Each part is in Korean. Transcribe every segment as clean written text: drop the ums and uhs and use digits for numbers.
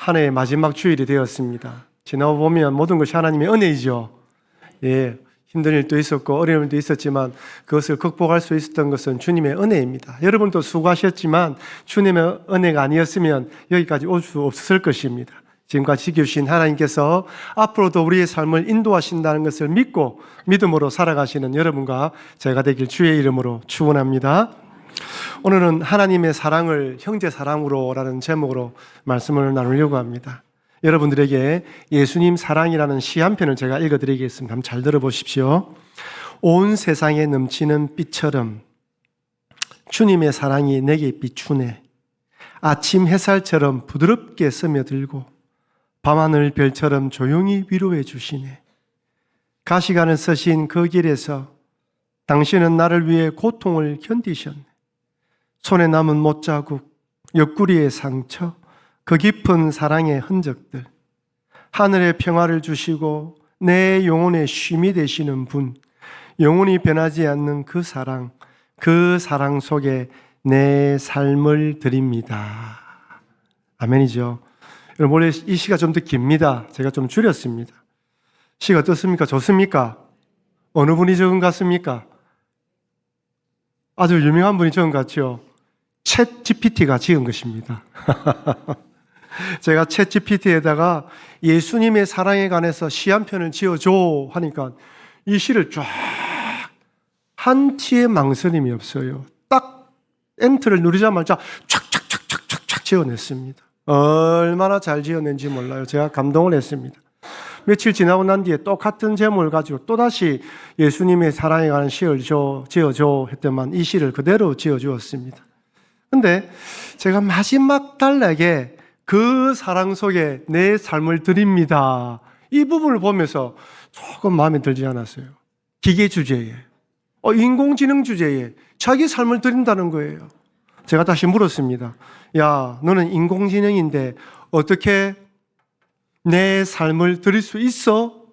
한 해의 마지막 주일이 되었습니다. 지나보면 모든 것이 하나님의 은혜이죠. 예, 힘든 일도 있었고 어려운 일도 있었지만 그것을 극복할 수 있었던 것은 주님의 은혜입니다. 여러분도 수고하셨지만 주님의 은혜가 아니었으면 여기까지 올 수 없었을 것입니다. 지금까지 지켜주신 하나님께서 앞으로도 우리의 삶을 인도하신다는 것을 믿고 믿음으로 살아가시는 여러분과 제가 되길 주의 이름으로 축원합니다. 오늘은 하나님의 사랑을 형제 사랑으로 라는 제목으로 말씀을 나누려고 합니다. 여러분들에게 예수님 사랑이라는 시 한 편을 제가 읽어드리겠습니다. 한번 잘 들어보십시오. 온 세상에 넘치는 빛처럼 주님의 사랑이 내게 비추네. 아침 햇살처럼 부드럽게 스며들고 밤하늘 별처럼 조용히 위로해 주시네. 가시관을 쓰신 그 길에서 당신은 나를 위해 고통을 견디셨네. 손에 남은 못자국, 옆구리의 상처, 그 깊은 사랑의 흔적들, 하늘의 평화를 주시고 내 영혼의 쉼이 되시는 분, 영원히 변하지 않는 그 사랑 속에 내 삶을 드립니다. 아멘이죠. 여러분, 원래 이 시가 좀 더 깁니다. 제가 좀 줄였습니다. 시가 어떻습니까? 좋습니까? 어느 분이 적은 것 같습니까? 아주 유명한 분이 적은 것 같죠? 챗 GPT가 지은 것입니다. 제가 챗 GPT에다가 예수님의 사랑에 관해서 시 한 편을 지어줘 하니까 이 시를 쫙 한치의 망설임이 없어요. 딱 엔터를 누르자마자 촥촥촥촥촥 지어냈습니다. 얼마나 잘 지어낸지 몰라요. 제가 감동을 했습니다. 며칠 지나고 난 뒤에 똑같은 제목을 가지고 또다시 예수님의 사랑에 관한 시를 지어줘 했더만 이 시를 그대로 지어주었습니다. 근데 제가 마지막 단락에 그 사랑 속에 내 삶을 드립니다. 이 부분을 보면서 조금 마음에 들지 않았어요. 기계 주제에, 인공지능 주제에 자기 삶을 드린다는 거예요. 제가 다시 물었습니다. 야, 너는 인공지능인데 어떻게 내 삶을 드릴 수 있어?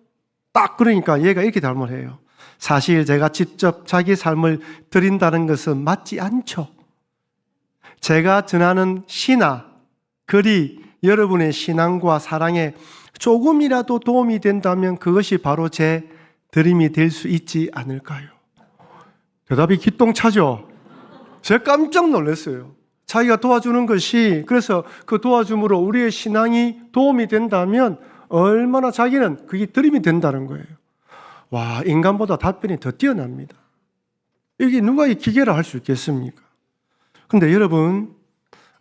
딱 그러니까 얘가 이렇게 답을 해요. 사실 제가 직접 자기 삶을 드린다는 것은 맞지 않죠. 제가 전하는 시나 글이 여러분의 신앙과 사랑에 조금이라도 도움이 된다면 그것이 바로 제 드림이 될 수 있지 않을까요? 대답이 기똥차죠? 제가 깜짝 놀랐어요. 자기가 도와주는 것이, 그래서 그 도와줌으로 우리의 신앙이 도움이 된다면 얼마나 자기는 그게 드림이 된다는 거예요. 와, 인간보다 답변이 더 뛰어납니다. 이게 누가 이 기계를 할 수 있겠습니까? 근데 여러분,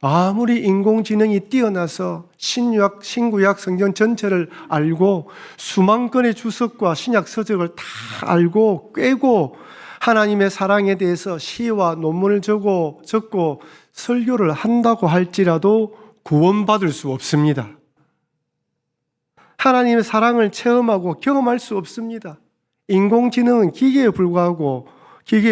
아무리 인공지능이 뛰어나서 신구약 성경 전체를 알고 수만 건의 주석과 신약 서적을 다 알고 꿰고 하나님의 사랑에 대해서 시와 논문을 적고 설교를 한다고 할지라도 구원받을 수 없습니다. 하나님의 사랑을 체험하고 경험할 수 없습니다. 인공지능은 기계에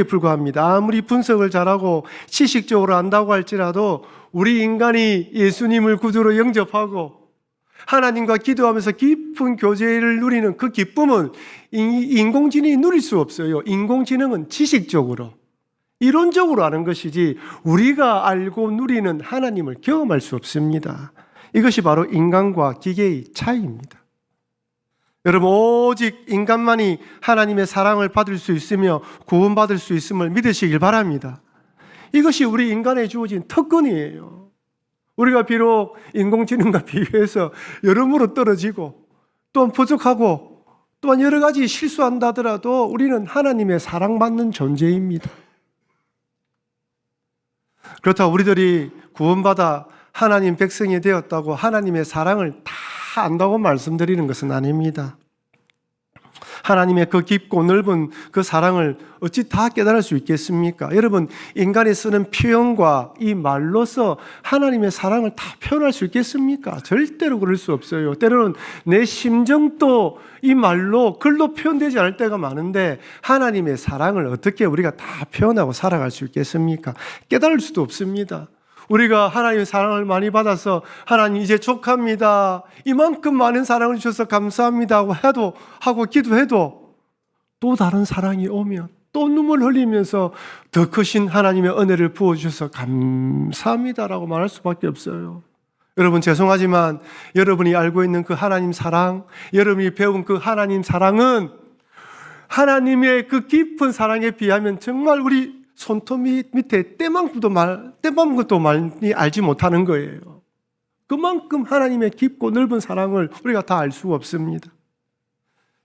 불과합니다. 아무리 분석을 잘하고 지식적으로 안다고 할지라도 우리 인간이 예수님을 구주로 영접하고 하나님과 기도하면서 깊은 교제를 누리는 그 기쁨은 인공지능이 누릴 수 없어요. 인공지능은 지식적으로, 이론적으로 아는 것이지 우리가 알고 누리는 하나님을 경험할 수 없습니다. 이것이 바로 인간과 기계의 차이입니다. 여러분, 오직 인간만이 하나님의 사랑을 받을 수 있으며 구원받을 수 있음을 믿으시길 바랍니다. 이것이 우리 인간에 주어진 특권이에요. 우리가 비록 인공지능과 비교해서 여러모로 떨어지고 또한 부족하고 또한 여러 가지 실수한다 하더라도 우리는 하나님의 사랑받는 존재입니다. 그렇다고 우리들이 구원받아 하나님 백성이 되었다고 하나님의 사랑을 다 안다고 말씀드리는 것은 아닙니다. 하나님의 그 깊고 넓은 그 사랑을 어찌 다 깨달을 수 있겠습니까? 여러분, 인간이 쓰는 표현과 이 말로서 하나님의 사랑을 다 표현할 수 있겠습니까? 절대로 그럴 수 없어요. 때로는 내 심정도 이 말로, 글로 표현되지 않을 때가 많은데 하나님의 사랑을 어떻게 우리가 다 표현하고 살아갈 수 있겠습니까? 깨달을 수도 없습니다. 우리가 하나님의 사랑을 많이 받아서 하나님 이제 족합니다, 이만큼 많은 사랑을 주셔서 감사합니다 하고 기도해도 또 다른 사랑이 오면 또 눈물 흘리면서 더 크신 하나님의 은혜를 부어주셔서 감사합니다라고 말할 수밖에 없어요. 여러분 죄송하지만 여러분이 알고 있는 그 하나님 사랑, 여러분이 배운 그 하나님 사랑은 하나님의 그 깊은 사랑에 비하면 정말 우리 손톱 밑에 때만큼도 많이 알지 못하는 거예요. 그만큼 하나님의 깊고 넓은 사랑을 우리가 다 알 수가 없습니다.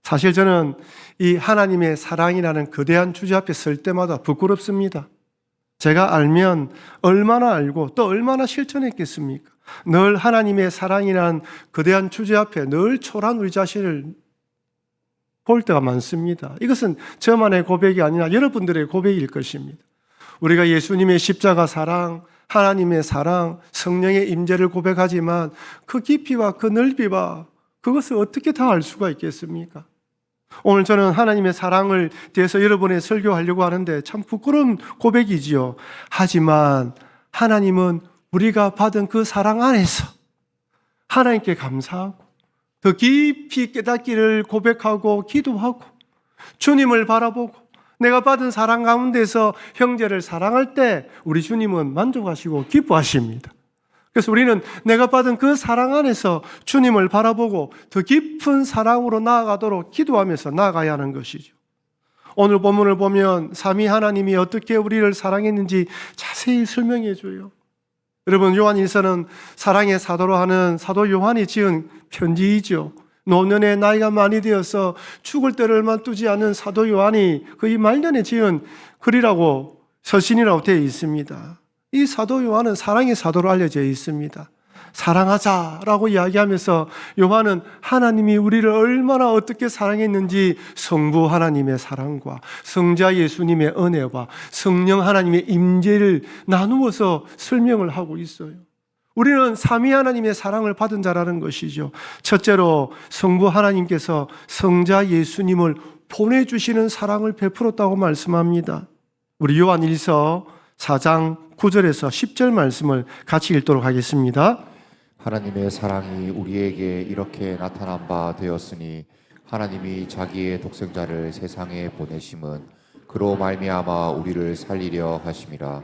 사실 저는 이 하나님의 사랑이라는 거대한 주제 앞에 설 때마다 부끄럽습니다. 제가 알면 얼마나 알고 또 얼마나 실천했겠습니까? 늘 하나님의 사랑이라는 거대한 주제 앞에 늘 초라한 우리 자신을 볼 때가 많습니다. 이것은 저만의 고백이 아니라 여러분들의 고백일 것입니다. 우리가 예수님의 십자가 사랑, 하나님의 사랑, 성령의 임재를 고백하지만 그 깊이와 그 넓이와 그것을 어떻게 다 알 수가 있겠습니까? 오늘 저는 하나님의 사랑을 대해서 여러분에 설교하려고 하는데 참 부끄러운 고백이지요. 하지만 하나님은 우리가 받은 그 사랑 안에서 하나님께 감사하고 더 깊이 깨닫기를 고백하고 기도하고 주님을 바라보고 내가 받은 사랑 가운데서 형제를 사랑할 때 우리 주님은 만족하시고 기뻐하십니다. 그래서 우리는 내가 받은 그 사랑 안에서 주님을 바라보고 더 깊은 사랑으로 나아가도록 기도하면서 나아가야 하는 것이죠. 오늘 본문을 보면 삼위 하나님이 어떻게 우리를 사랑했는지 자세히 설명해 줘요. 여러분, 요한일서는 사랑의 사도로 하는 사도 요한이 지은 편지이죠. 노년의 나이가 많이 되어서 죽을 때를 얼마 두지 않은 사도 요한이 거의 말년에 지은 글이라고 서신이라고 되어 있습니다. 이 사도 요한은 사랑의 사도로 알려져 있습니다. 사랑하자라고 이야기하면서 요한은 하나님이 우리를 얼마나 어떻게 사랑했는지 성부 하나님의 사랑과 성자 예수님의 은혜와 성령 하나님의 임재를 나누어서 설명을 하고 있어요. 우리는 삼위 하나님의 사랑을 받은 자라는 것이죠. 첫째로 성부 하나님께서 성자 예수님을 보내주시는 사랑을 베풀었다고 말씀합니다. 우리 요한일서 4장 9절에서 10절 말씀을 같이 읽도록 하겠습니다. 하나님의 사랑이 우리에게 이렇게 나타난 바 되었으니 하나님이 자기의 독생자를 세상에 보내심은 그로 말미암아 우리를 살리려 하심이라.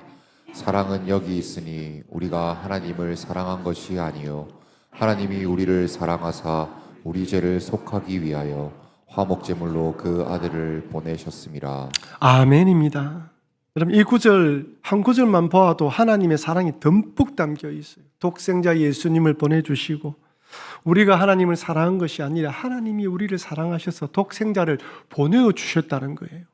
사랑은 여기 있으니 우리가 하나님을 사랑한 것이 아니요 하나님이 우리를 사랑하사 우리 죄를 속하기 위하여 화목제물로 그 아들을 보내셨음이라. 아멘입니다. 여러분, 이 구절 한 구절만 보아도 하나님의 사랑이 듬뿍 담겨 있어요. 독생자 예수님을 보내주시고 우리가 하나님을 사랑한 것이 아니라 하나님이 우리를 사랑하셔서 독생자를 보내주셨다는 거예요.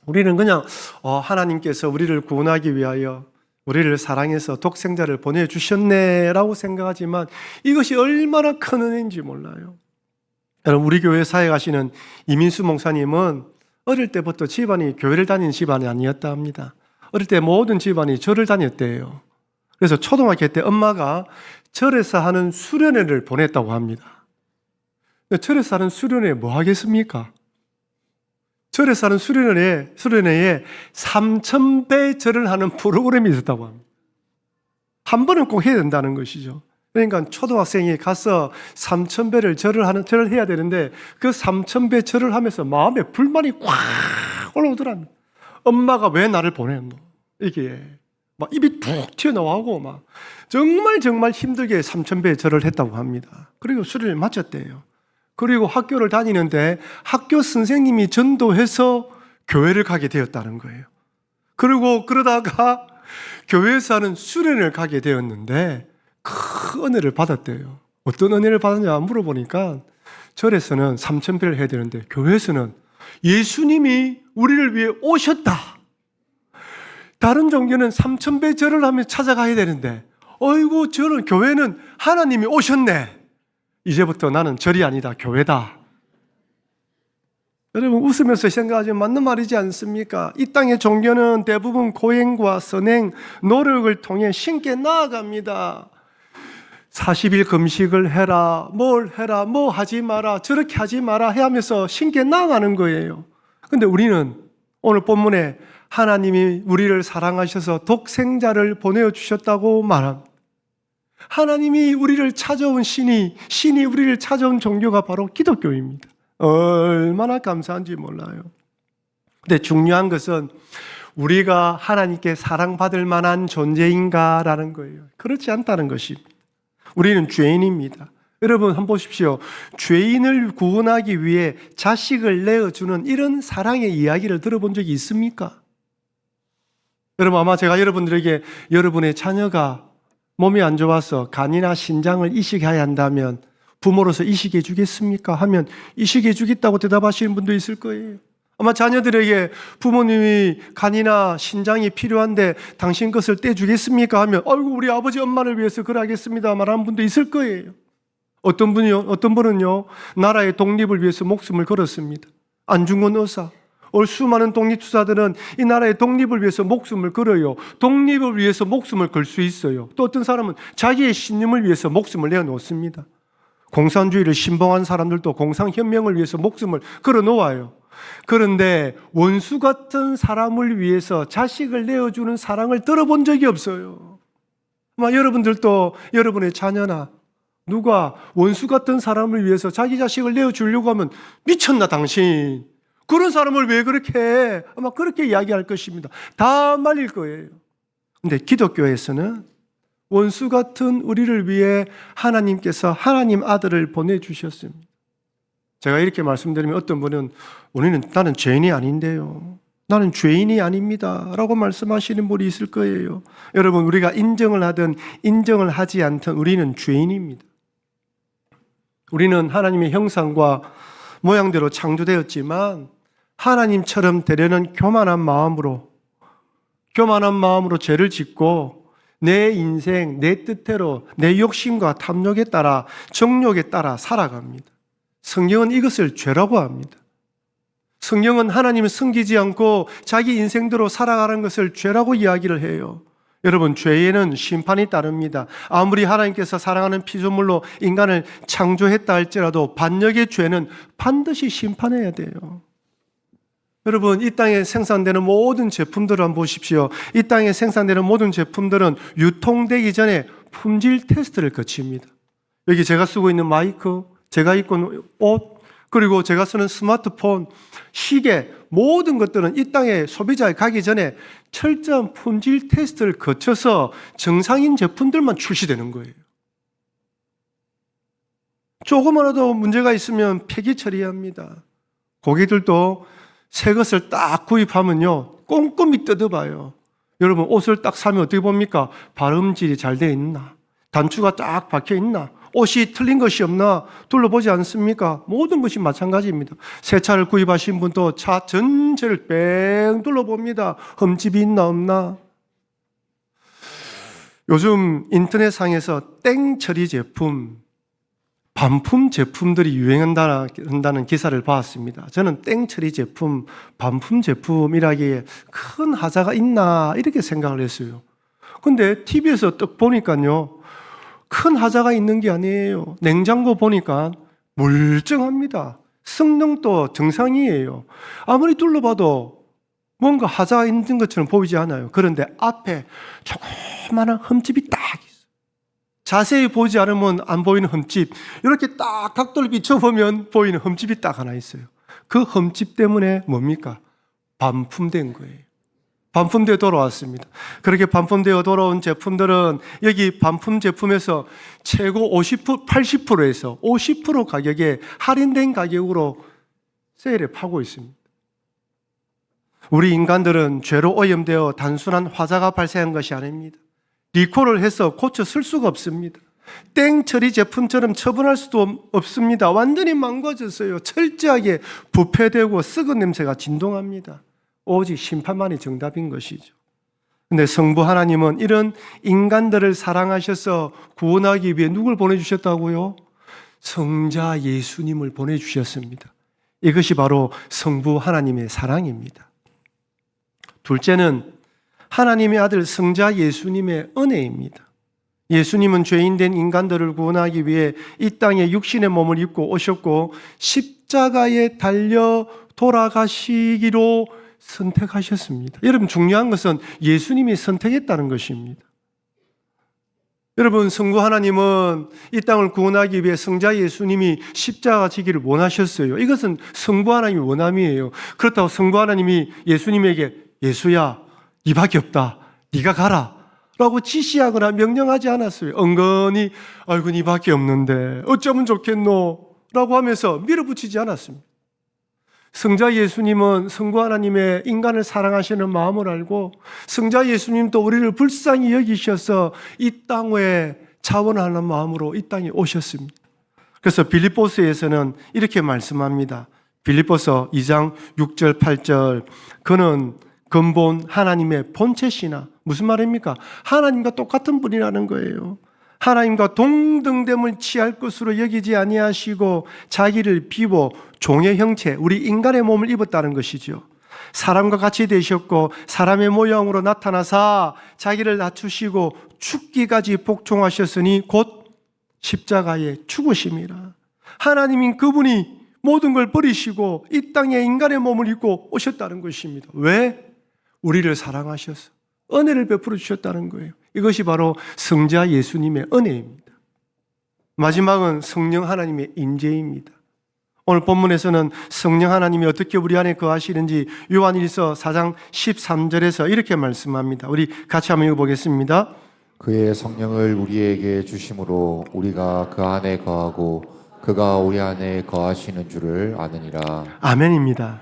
우리는 그냥 하나님께서 우리를 구원하기 위하여 우리를 사랑해서 독생자를 보내주셨네라고 생각하지만 이것이 얼마나 큰 은혜인지 몰라요. 여러분, 우리 교회 사회 가시는 이민수 목사님은 어릴 때부터 집안이 교회를 다니는 집안이 아니었다 합니다. 어릴 때 모든 집안이 절을 다녔대요. 그래서 초등학교 때 엄마가 절에서 하는 수련회를 보냈다고 합니다. 절에서 하는 수련회 뭐 하겠습니까? 절에서 하는 수련회에 3,000배 절을 하는 프로그램이 있었다고 합니다. 한 번은 꼭 해야 된다는 것이죠. 그러니까 초등학생이 가서 3,000배를 절을 해야 되는데 그 3,000배 절을 하면서 마음에 불만이 꽉 올라오더랍니다. 엄마가 왜 나를 보냈노? 이게 막 입이 툭 튀어나오고 막 정말 힘들게 3,000배 절을 했다고 합니다. 그리고 수련을 마쳤대요. 그리고 학교를 다니는데 학교 선생님이 전도해서 교회를 가게 되었다는 거예요. 그리고 그러다가 교회에서 하는 수련을 가게 되었는데 큰 은혜를 받았대요. 어떤 은혜를 받았냐 물어보니까 절에서는 3,000배를 해야 되는데 교회에서는 예수님이 우리를 위해 오셨다. 다른 종교는 3,000배 절을 하며 찾아가야 되는데 어이구 저는 교회는 하나님이 오셨네. 이제부터 나는 절이 아니다 교회다. 여러분 웃으면서 생각하지만 맞는 말이지 않습니까? 이 땅의 종교는 대부분 고행과 선행, 노력을 통해 신께 나아갑니다. 40일 금식을 해라, 뭘 해라, 뭐 하지 마라, 저렇게 하지 마라 해 하면서 신께 나아가는 거예요. 근데 우리는 오늘 본문에 하나님이 우리를 사랑하셔서 독생자를 보내주셨다고 말합니다. 하나님이 우리를 찾아온 신이 우리를 찾아온 종교가 바로 기독교입니다. 얼마나 감사한지 몰라요. 근데 중요한 것은 우리가 하나님께 사랑받을 만한 존재인가라는 거예요. 그렇지 않다는 것입니다. 우리는 죄인입니다. 여러분 한번 보십시오. 죄인을 구원하기 위해 자식을 내어주는 이런 사랑의 이야기를 들어본 적이 있습니까? 여러분 아마 제가 여러분들에게 여러분의 자녀가 몸이 안 좋아서 간이나 신장을 이식해야 한다면 부모로서 이식해 주겠습니까? 하면 이식해 주겠다고 대답하시는 분도 있을 거예요. 아마 자녀들에게 부모님이 간이나 신장이 필요한데 당신 것을 떼주겠습니까? 하면 아이고 우리 아버지 엄마를 위해서 그러하겠습니다 말하는 분도 있을 거예요. 어떤 분은요 나라의 독립을 위해서 목숨을 걸었습니다. 안중근 의사, 수많은 독립투사들은 이 나라의 독립을 위해서 목숨을 걸어요. 독립을 위해서 목숨을 걸 수 있어요. 또 어떤 사람은 자기의 신념을 위해서 목숨을 내어놓습니다. 공산주의를 신봉한 사람들도 공산혁명을 위해서 목숨을 걸어놓아요. 그런데 원수 같은 사람을 위해서 자식을 내어주는 사랑을 들어본 적이 없어요. 아마 여러분들도 여러분의 자녀나 누가 원수 같은 사람을 위해서 자기 자식을 내어주려고 하면 미쳤나 당신, 그런 사람을 왜 그렇게 해? 아마 그렇게 이야기할 것입니다. 다 말릴 거예요. 근데 기독교에서는 원수 같은 우리를 위해 하나님께서 하나님 아들을 보내주셨습니다. 제가 이렇게 말씀드리면 어떤 분은 나는 죄인이 아닌데요, 나는 죄인이 아닙니다 라고 말씀하시는 분이 있을 거예요. 여러분 우리가 인정을 하든 인정을 하지 않든 우리는 죄인입니다. 우리는 하나님의 형상과 모양대로 창조되었지만 하나님처럼 되려는 교만한 마음으로 죄를 짓고 내 인생, 내 뜻대로 내 욕심과 탐욕에 따라 정욕에 따라 살아갑니다. 성경은 이것을 죄라고 합니다. 성경은 하나님을 섬기지 않고 자기 인생대로 살아가는 것을 죄라고 이야기를 해요. 여러분 죄에는 심판이 따릅니다. 아무리 하나님께서 사랑하는 피조물로 인간을 창조했다 할지라도 반역의 죄는 반드시 심판해야 돼요. 여러분 이 땅에 생산되는 모든 제품들을 한번 보십시오. 이 땅에 생산되는 모든 제품들은 유통되기 전에 품질 테스트를 거칩니다. 여기 제가 쓰고 있는 마이크, 제가 입고 있는 옷, 그리고 제가 쓰는 스마트폰, 시계, 모든 것들은 이 땅에 소비자에 가기 전에 철저한 품질 테스트를 거쳐서 정상인 제품들만 출시되는 거예요. 조금이라도 문제가 있으면 폐기 처리합니다. 고객들도 새 것을 딱 구입하면요 꼼꼼히 뜯어봐요. 여러분 옷을 딱 사면 어떻게 봅니까? 발음질이 잘 되어 있나? 단추가 딱 박혀 있나? 옷이 틀린 것이 없나? 둘러보지 않습니까? 모든 것이 마찬가지입니다. 새 차를 구입하신 분도 차 전체를 뺑 둘러봅니다. 흠집이 있나 없나? 요즘 인터넷상에서 땡 처리 제품, 반품 제품들이 유행한다는 기사를 봤습니다. 저는 땡 처리 제품, 반품 제품이라기에 큰 하자가 있나 이렇게 생각을 했어요. 근데 TV에서 딱 보니까요 큰 하자가 있는 게 아니에요. 냉장고 보니까 멀쩡합니다. 성능도 정상이에요. 아무리 둘러봐도 뭔가 하자가 있는 것처럼 보이지 않아요. 그런데 앞에 조그마한 흠집이 딱 있어요. 자세히 보지 않으면 안 보이는 흠집, 이렇게 딱 각도를 비춰보면 보이는 흠집이 딱 하나 있어요. 그 흠집 때문에 뭡니까? 반품된 거예요. 반품되어 돌아왔습니다. 그렇게 반품되어 돌아온 제품들은 여기 반품 제품에서 최고 80%에서 50% 가격에 할인된 가격으로 세일에 파고 있습니다. 우리 인간들은 죄로 오염되어 단순한 화자가 발생한 것이 아닙니다. 리콜을 해서 고쳐 쓸 수가 없습니다. 땡 처리 제품처럼 처분할 수도 없습니다. 완전히 망가졌어요. 철저하게 부패되고 썩은 냄새가 진동합니다. 오직 심판만이 정답인 것이죠. 그런데 성부 하나님은 이런 인간들을 사랑하셔서 구원하기 위해 누굴 보내주셨다고요? 성자 예수님을 보내주셨습니다. 이것이 바로 성부 하나님의 사랑입니다. 둘째는 하나님의 아들 성자 예수님의 은혜입니다. 예수님은 죄인된 인간들을 구원하기 위해 이 땅에 육신의 몸을 입고 오셨고 십자가에 달려 돌아가시기로 선택하셨습니다. 여러분 중요한 것은 예수님이 선택했다는 것입니다. 여러분 성부 하나님은 이 땅을 구원하기 위해 성자 예수님이 십자가 지기를 원하셨어요. 이것은 성부 하나님의 원함이에요. 그렇다고 성부 하나님이 예수님에게 예수야, 니밖에 없다, 네가 가라 라고 지시하거나 명령하지 않았어요. 은근히 아이고 니밖에 없는데 어쩌면 좋겠노 라고 하면서 밀어붙이지 않았습니다. 성자 예수님은 성부 하나님의 인간을 사랑하시는 마음을 알고 성자 예수님도 우리를 불쌍히 여기셔서 이 땅에 자원하는 마음으로 이 땅에 오셨습니다. 그래서 빌립보서에서는 이렇게 말씀합니다. 빌립보서 2장 6절 8절 그는 근본 하나님의 본체시나 무슨 말입니까? 하나님과 똑같은 분이라는 거예요. 하나님과 동등됨을 취할 것으로 여기지 아니하시고 자기를 비워 종의 형체, 우리 인간의 몸을 입었다는 것이죠. 사람과 같이 되셨고 사람의 모양으로 나타나사 자기를 낮추시고 죽기까지 복종하셨으니 곧 십자가에 죽으심이라. 하나님인 그분이 모든 걸 버리시고 이 땅에 인간의 몸을 입고 오셨다는 것입니다. 왜? 우리를 사랑하셔서 은혜를 베풀어 주셨다는 거예요. 이것이 바로 성자 예수님의 은혜입니다. 마지막은 성령 하나님의 임재입니다. 오늘 본문에서는 성령 하나님이 어떻게 우리 안에 거하시는지 요한일서 4장 13절에서 이렇게 말씀합니다. 우리 같이 한번 읽어보겠습니다. 그의 성령을 우리에게 주심으로 우리가 그 안에 거하고 그가 우리 안에 거하시는 줄을 아느니라. 아멘입니다.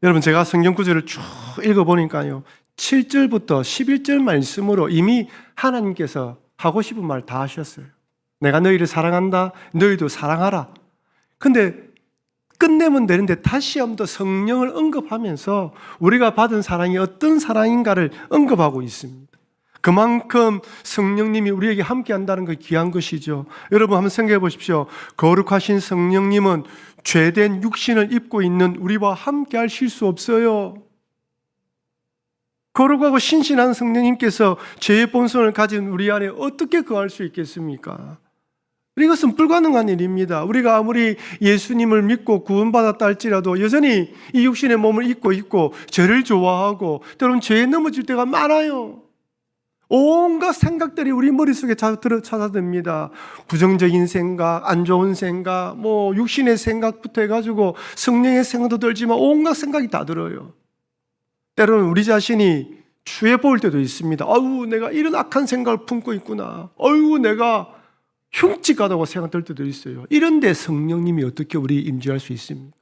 여러분 제가 성경 구절을 쭉 읽어보니까요 7절부터 11절 말씀으로 이미 하나님께서 하고 싶은 말 다 하셨어요. 내가 너희를 사랑한다. 너희도 사랑하라. 근데 끝내면 되는데 다시 한 번 더 성령을 언급하면서 우리가 받은 사랑이 어떤 사랑인가를 언급하고 있습니다. 그만큼 성령님이 우리에게 함께 한다는 게 귀한 것이죠. 여러분 한번 생각해 보십시오. 거룩하신 성령님은 죄된 육신을 입고 있는 우리와 함께 하실 수 없어요. 거룩하고 신실한 성령님께서 죄의 본성을 가진 우리 안에 어떻게 거할 수 있겠습니까? 이것은 불가능한 일입니다. 우리가 아무리 예수님을 믿고 구원받았다 할지라도 여전히 이 육신의 몸을 입고 있고 죄를 좋아하고 때로는 죄에 넘어질 때가 많아요. 온갖 생각들이 우리 머릿속에 찾아듭니다. 부정적인 생각, 안 좋은 생각, 육신의 생각부터 해가지고 성령의 생각도 들지만 온갖 생각이 다 들어요. 때로는 우리 자신이 추해 보일 때도 있습니다. 아유, 내가 이런 악한 생각을 품고 있구나. 아유, 내가 흉측하다고 생각될 때도 있어요. 이런데 성령님이 어떻게 우리 임재할 수 있습니까?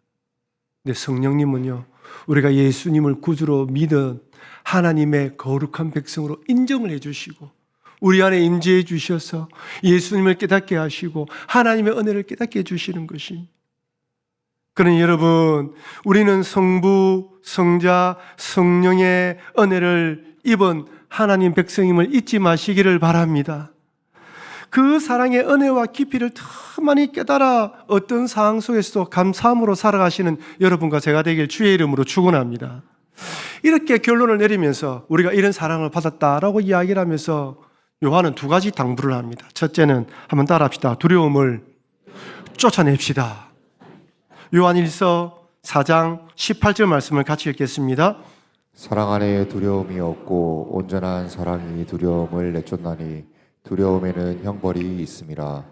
근데 성령님은요, 우리가 예수님을 구주로 믿은 하나님의 거룩한 백성으로 인정을 해주시고 우리 안에 임재해 주셔서 예수님을 깨닫게 하시고 하나님의 은혜를 깨닫게 해주시는 것입니다. 그러니 여러분, 우리는 성부, 성자, 성령의 은혜를 입은 하나님 백성임을 잊지 마시기를 바랍니다. 그 사랑의 은혜와 깊이를 더 많이 깨달아 어떤 상황 속에서도 감사함으로 살아가시는 여러분과 제가 되길 주의 이름으로 축원합니다. 이렇게 결론을 내리면서 우리가 이런 사랑을 받았다라고 이야기를 하면서 요한은 두 가지 당부를 합니다. 첫째는 한번 따라합시다. 두려움을 쫓아냅시다. 요한일서 4장 18절 말씀을 같이 읽겠습니다. 사랑 안에 두려움이 없고 온전한 사랑이 두려움을 내쫓나니 두려움에는 형벌이 있음이라.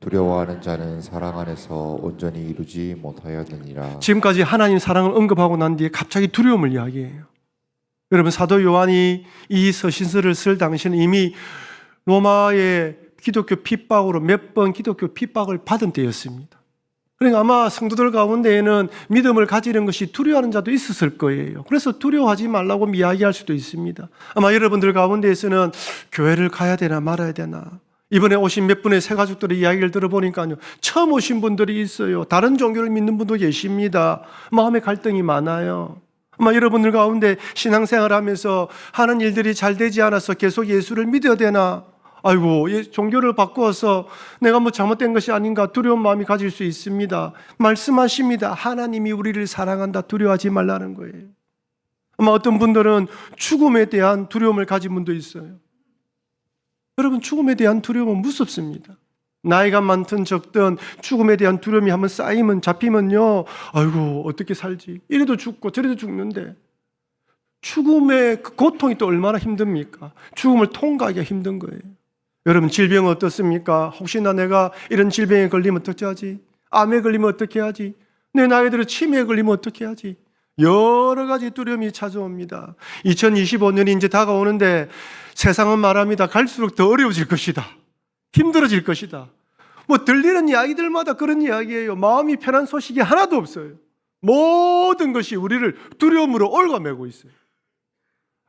두려워하는 자는 사랑 안에서 온전히 이루지 못하였느니라. 지금까지 하나님 사랑을 언급하고 난 뒤에 갑자기 두려움을 이야기해요. 여러분 사도 요한이 이 서신서를 쓸 당시에는 이미 로마의 기독교 핍박으로 몇 번 기독교 핍박을 받은 때였습니다. 그러니까 아마 성도들 가운데에는 믿음을 가지는 것이 두려워하는 자도 있었을 거예요. 그래서 두려워하지 말라고 이야기할 수도 있습니다. 아마 여러분들 가운데에서는 교회를 가야 되나 말아야 되나, 이번에 오신 몇 분의 새 가족들의 이야기를 들어보니까요, 처음 오신 분들이 있어요. 다른 종교를 믿는 분도 계십니다. 마음의 갈등이 많아요. 아마 여러분들 가운데 신앙생활을 하면서 하는 일들이 잘 되지 않아서 계속 예수를 믿어야 되나, 아이고 종교를 바꾸어서 내가 잘못된 것이 아닌가 두려운 마음이 가질 수 있습니다. 말씀하십니다. 하나님이 우리를 사랑한다. 두려워하지 말라는 거예요. 아마 어떤 분들은 죽음에 대한 두려움을 가진 분도 있어요. 여러분, 죽음에 대한 두려움은 무섭습니다. 나이가 많든 적든 죽음에 대한 두려움이 한번 쌓이면 잡히면요, 아이고 어떻게 살지, 이래도 죽고 저래도 죽는데 죽음의 그 고통이 또 얼마나 힘듭니까? 죽음을 통과하기가 힘든 거예요. 여러분, 질병은 어떻습니까? 혹시나 내가 이런 질병에 걸리면 어떻게 하지? 암에 걸리면 어떻게 하지? 내 나이 들어 치매에 걸리면 어떻게 하지? 여러 가지 두려움이 찾아옵니다. 2025년이 이제 다가오는데 세상은 말합니다. 갈수록 더 어려워질 것이다. 힘들어질 것이다. 뭐 들리는 이야기들마다 그런 이야기예요. 마음이 편한 소식이 하나도 없어요. 모든 것이 우리를 두려움으로 얽어매고 있어요.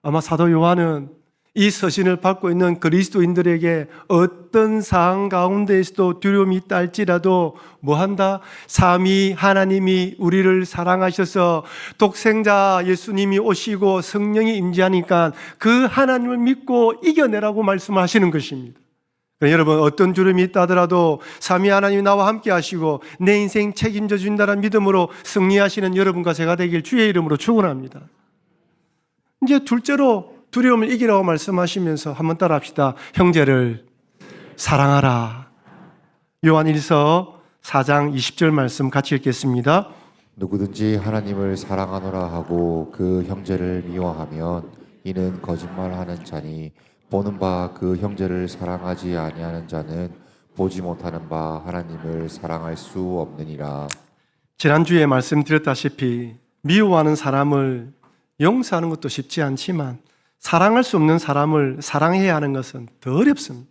아마 사도 요한은 이 서신을 받고 있는 그리스도인들에게 어떤 상황 가운데에서도 두려움이 있다 할지라도 뭐한다? 삼위 하나님이 우리를 사랑하셔서 독생자 예수님이 오시고 성령이 임재하니까 그 하나님을 믿고 이겨내라고 말씀하시는 것입니다. 여러분, 어떤 두려움이 있다 하더라도 삼위 하나님이 나와 함께 하시고 내 인생 책임져 준다는 믿음으로 승리하시는 여러분과 제가 되길 주의 이름으로 축원합니다. 이제 둘째로 두려움을 이기라고 말씀하시면서 한번 따라합시다. 형제를 사랑하라. 요한일서 4장 20절 말씀 같이 읽겠습니다. 누구든지 하나님을 사랑하노라 하고 그 형제를 미워하면 이는 거짓말하는 자니 보는 바 그 형제를 사랑하지 아니하는 자는 보지 못하는 바 하나님을 사랑할 수 없느니라. 지난주에 말씀드렸다시피 미워하는 사람을 용서하는 것도 쉽지 않지만 사랑할 수 없는 사람을 사랑해야 하는 것은 더 어렵습니다.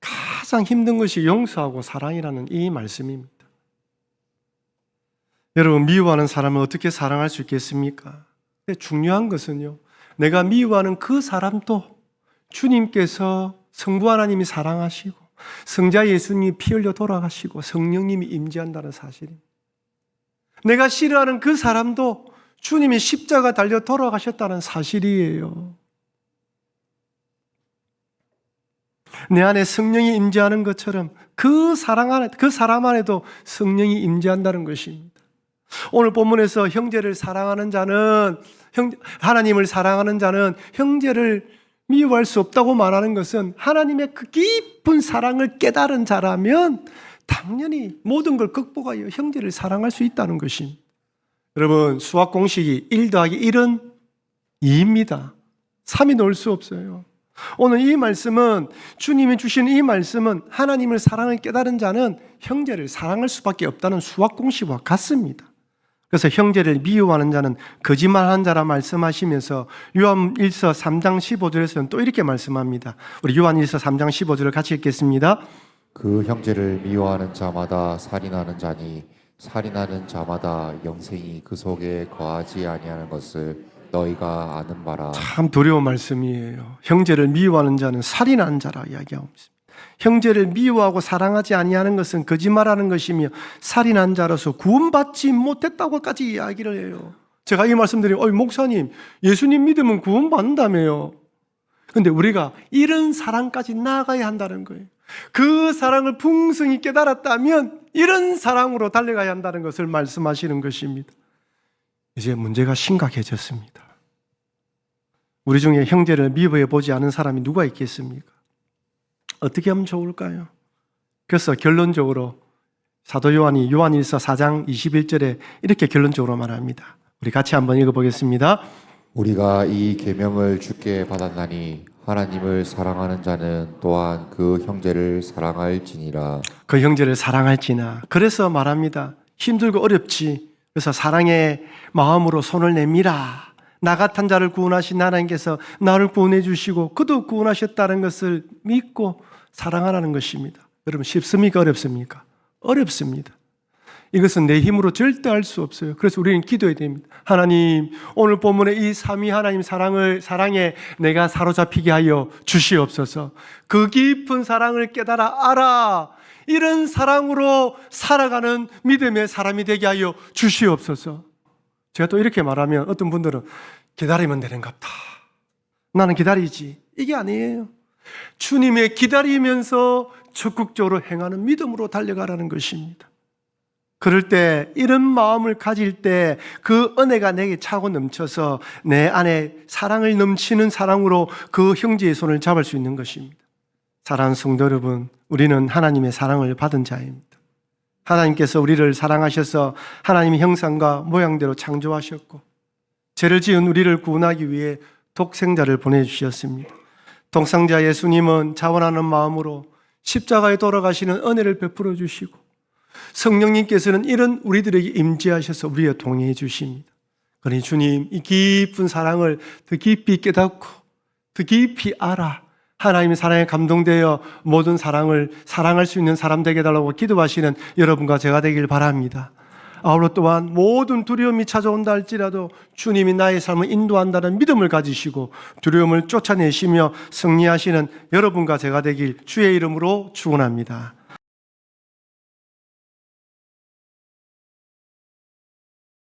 가장 힘든 것이 용서하고 사랑이라는 이 말씀입니다. 여러분, 미워하는 사람을 어떻게 사랑할 수 있겠습니까? 근데 중요한 것은요, 내가 미워하는 그 사람도 주님께서 성부 하나님이 사랑하시고 성자 예수님이 피 흘려 돌아가시고 성령님이 임재한다는 사실입니다. 내가 싫어하는 그 사람도 주님이 십자가 달려 돌아가셨다는 사실이에요. 내 안에 성령이 임재하는 것처럼 그 사람 안에도 성령이 임재한다는 것입니다. 오늘 본문에서 형제를 사랑하는 자는 하나님을 사랑하는 자는 형제를 미워할 수 없다고 말하는 것은 하나님의 그 깊은 사랑을 깨달은 자라면 당연히 모든 걸 극복하여 형제를 사랑할 수 있다는 것입니다. 여러분, 수학 공식이 1 더하기 1은 2입니다. 3이 넣을 수 없어요. 오늘 이 말씀은, 주님이 주신 이 말씀은 하나님을 사랑을 깨달은 자는 형제를 사랑할 수밖에 없다는 수학 공식과 같습니다. 그래서 형제를 미워하는 자는 거짓말한 자라 말씀하시면서 요한일서 3장 15절에서는 또 이렇게 말씀합니다. 우리 요한일서 3장 15절을 같이 읽겠습니다. 그 형제를 미워하는 자마다 살인하는 자니 살인하는 자마다 영생이 그 속에 거하지 아니하는 것을 너희가 아는 바라. 참 두려운 말씀이에요. 형제를 미워하는 자는 살인하는 자라 이야기하고 있습니다. 형제를 미워하고 사랑하지 아니하는 것은 거짓말하는 것이며 살인한 자로서 구원받지 못했다고까지 이야기를 해요. 제가 이 말씀드리면 목사님, 예수님 믿으면 구원받는다며요. 그런데 우리가 이런 사랑까지 나아가야 한다는 거예요. 그 사랑을 풍성히 깨달았다면 이런 사랑으로 달려가야 한다는 것을 말씀하시는 것입니다. 이제 문제가 심각해졌습니다. 우리 중에 형제를 미워해 보지 않은 사람이 누가 있겠습니까? 어떻게 하면 좋을까요? 그래서 결론적으로 사도 요한이 요한일서 4장 21절에 이렇게 결론적으로 말합니다. 우리 같이 한번 읽어보겠습니다. 우리가 이 계명을 주께 받았나니 하나님을 사랑하는 자는 또한 그 형제를 사랑할지니라. 그 형제를 사랑할지나. 그래서 말합니다. 힘들고 어렵지. 그래서 사랑의 마음으로 손을 내밀어. 나 같은 자를 구원하신 하나님께서 나를 구원해 주시고 그도 구원하셨다는 것을 믿고 사랑하라는 것입니다. 여러분, 쉽습니까? 어렵습니까? 어렵습니다. 이것은 내 힘으로 절대 할 수 없어요. 그래서 우리는 기도해야 됩니다. 하나님, 오늘 본문의 이 삼위 하나님 사랑에 내가 사로잡히게 하여 주시옵소서. 그 깊은 사랑을 깨달아 알아. 이런 사랑으로 살아가는 믿음의 사람이 되게 하여 주시옵소서. 제가 또 이렇게 말하면 어떤 분들은 기다리면 되는갑다. 나는 기다리지. 이게 아니에요. 주님의 기다리면서 적극적으로 행하는 믿음으로 달려가라는 것입니다. 그럴 때 이런 마음을 가질 때 그 은혜가 내게 차고 넘쳐서 내 안에 사랑을 넘치는 사랑으로 그 형제의 손을 잡을 수 있는 것입니다. 사랑하는 성도 여러분, 우리는 하나님의 사랑을 받은 자입니다. 하나님께서 우리를 사랑하셔서 하나님의 형상과 모양대로 창조하셨고 죄를 지은 우리를 구원하기 위해 독생자를 보내주셨습니다. 독생자 예수님은 자원하는 마음으로 십자가에 돌아가시는 은혜를 베풀어 주시고 성령님께서는 이런 우리들에게 임재하셔서 우리와 동행해 주십니다. 그러니 주님, 이 깊은 사랑을 더 깊이 깨닫고 더 깊이 알아 하나님의 사랑에 감동되어 모든 사랑을 사랑할 수 있는 사람 되게 해달라고 기도하시는 여러분과 제가 되길 바랍니다. 아울러 또한 모든 두려움이 찾아온다 할지라도 주님이 나의 삶을 인도한다는 믿음을 가지시고 두려움을 쫓아내시며 승리하시는 여러분과 제가 되길 주의 이름으로 축원합니다.